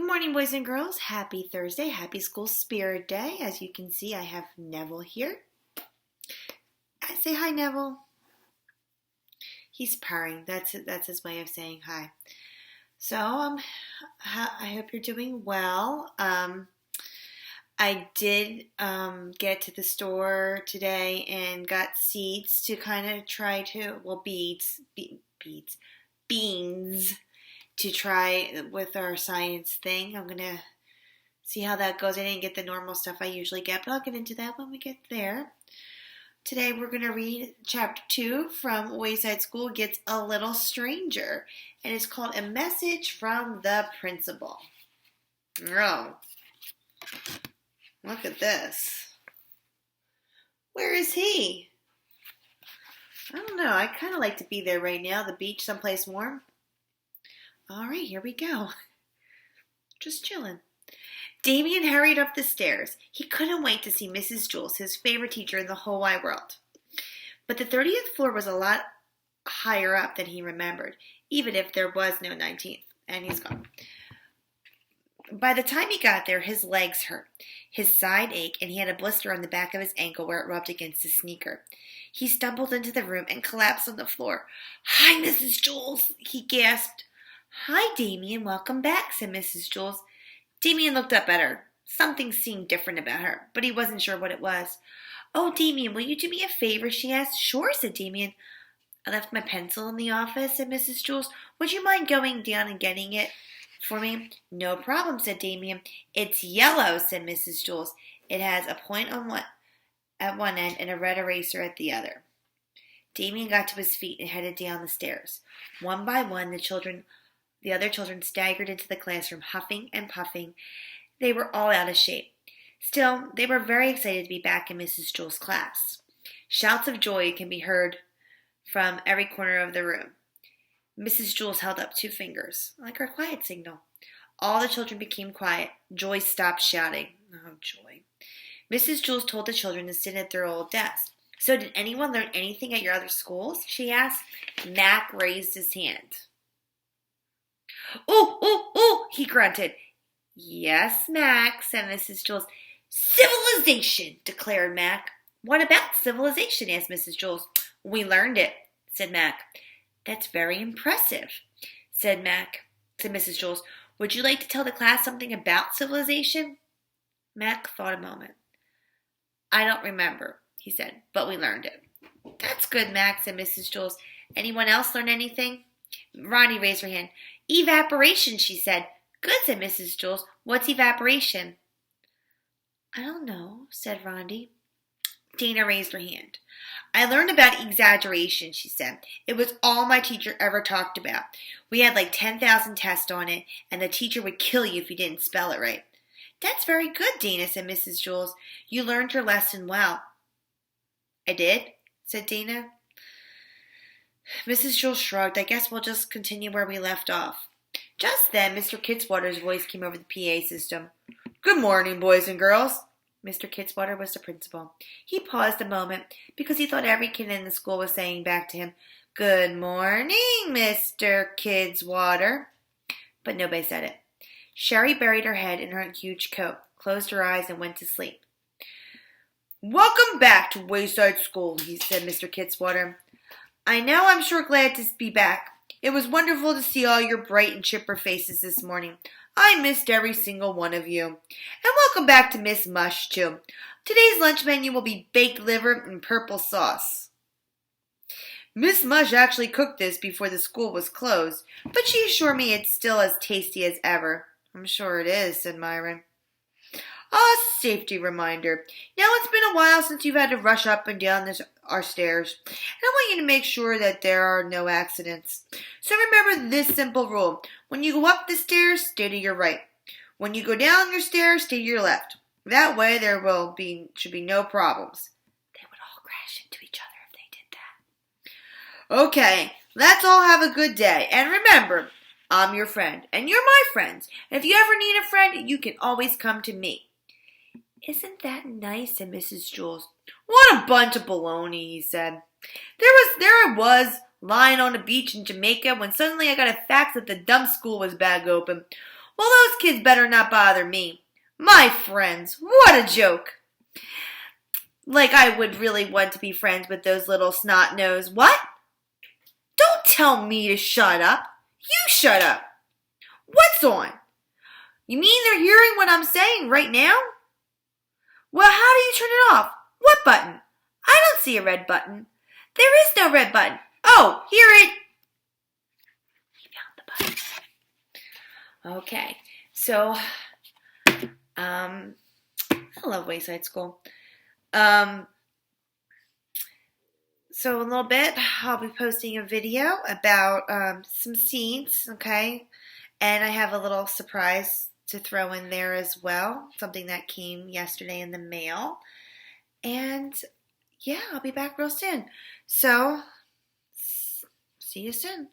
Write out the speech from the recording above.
morning, boys and girls. Happy Thursday. Happy School Spirit Day. As you can see, I have Neville here. Say hi, Neville. He's purring. That's his way of saying hi. So, I hope you're doing well. I did get to the store today and got seeds to kind of try to, beans to try with our science thing. I'm going to see how that goes. I didn't get the normal stuff I usually get, but I'll get into that when we get there. Today we're going to read Chapter 2 from Wayside School Gets a Little Stranger, and it's called A Message from the Principal. Oh, look at this. Where is he? I don't know. I kind of like to be there right now, the beach, someplace warm. All right, here we go. Just chilling. Damien hurried up the stairs. He couldn't wait to see Mrs. Jules, his favorite teacher in the whole wide world. But the 30th floor was a lot higher up than he remembered, even if there was no 19th, and he's gone. By the time he got there, his legs hurt, his side ached, and he had a blister on the back of his ankle where it rubbed against his sneaker. He stumbled into the room and collapsed on the floor. "Hi, Mrs. Jules," he gasped. "Hi, Damien. Welcome back," said Mrs. Jules. Damien looked up at her. Something seemed different about her, but he wasn't sure what it was. "Oh, Damien, will you do me a favor?" she asked. "Sure," said Damien. "I left my pencil in the office," said Mrs. Jules. "Would you mind going down and getting it for me?" "No problem," said Damien. "It's yellow," said Mrs. Jules. "It has a point at one end and a red eraser at the other." Damien got to his feet and headed down the stairs. One by one, the other children staggered into the classroom, huffing and puffing. They were all out of shape. Still, they were very excited to be back in Mrs. Jules' class. Shouts of joy can be heard from every corner of the room. Mrs. Jules held up 2 fingers, like her quiet signal. All the children became quiet. Joy stopped shouting. Oh, Joy. Mrs. Jules told the children to sit at their old desks. "So did anyone learn anything at your other schools?" she asked. Mac raised his hand. "Ooh, ooh, ooh," he grunted. "Yes, Mac," said Mrs. Jules. "Civilization," declared Mac. "What about civilization?" asked Mrs. Jules. "We learned it," said Mac. "That's very impressive," said Mrs. Jules. "Would you like to tell the class something about civilization?" Mac thought a moment. "I don't remember," he said, "but we learned it." "That's good, Mac," said Mrs. Jules. "Anyone else learn anything?" Ronnie raised her hand. "Evaporation," she said. "Good," said Mrs. Jules. "What's evaporation?" "I don't know," said Rondi. Dana raised her hand. "I learned about exaggeration," she said. "It was all my teacher ever talked about. We had like 10,000 tests on it, and the teacher would kill you if you didn't spell it right." "That's very good, Dana," said Mrs. Jules. "You learned your lesson well." "I did?" said Dana. Mrs. Jules shrugged. "I guess we'll just continue where we left off." Just then, Mr. Kidswater's voice came over the PA system. "Good morning, boys and girls." Mr. Kidswater was the principal. He paused a moment because he thought every kid in the school was saying back to him, "Good morning, Mr. Kidswater." But nobody said it. Sherry buried her head in her huge coat, closed her eyes, and went to sleep. "Welcome back to Wayside School," he said, Mr. Kidswater. "I know I'm sure glad to be back. It was wonderful to see all your bright and chipper faces this morning. I missed every single one of you. And welcome back to Miss Mush, too. Today's lunch menu will be baked liver and purple sauce. Miss Mush actually cooked this before the school was closed, but she assured me it's still as tasty as ever." "I'm sure it is," said Myron. "A safety reminder. Now it's been a while since you've had to rush up and down our stairs, and I want you to make sure that there are no accidents. So remember this simple rule. When you go up the stairs, stay to your right. When you go down your stairs, stay to your left. That way there should be no problems." They would all crash into each other if they did that. "Okay, let's all have a good day. And remember, I'm your friend, and you're my friends. And if you ever need a friend, you can always come to me." "Isn't that nice?" said Mrs. Jules. "What a bunch of baloney," he said. There I was, lying on a beach in Jamaica when suddenly I got a fax that the dumb school was back open. Well, those kids better not bother me. My friends, what a joke. Like I would really want to be friends with those little snot-nosed. What? Don't tell me to shut up. You shut up. What's on? You mean they're hearing what I'm saying right now? Well, how do you turn it off? What button? I don't see a red button. There is no red button. Oh, here it. You found the button. Okay, so, I love Wayside School. So in a little bit, I'll be posting a video about some scenes, okay? And I have a little surprise to throw in there as well, something that came yesterday in the mail. And yeah, I'll be back real soon. So, see you soon.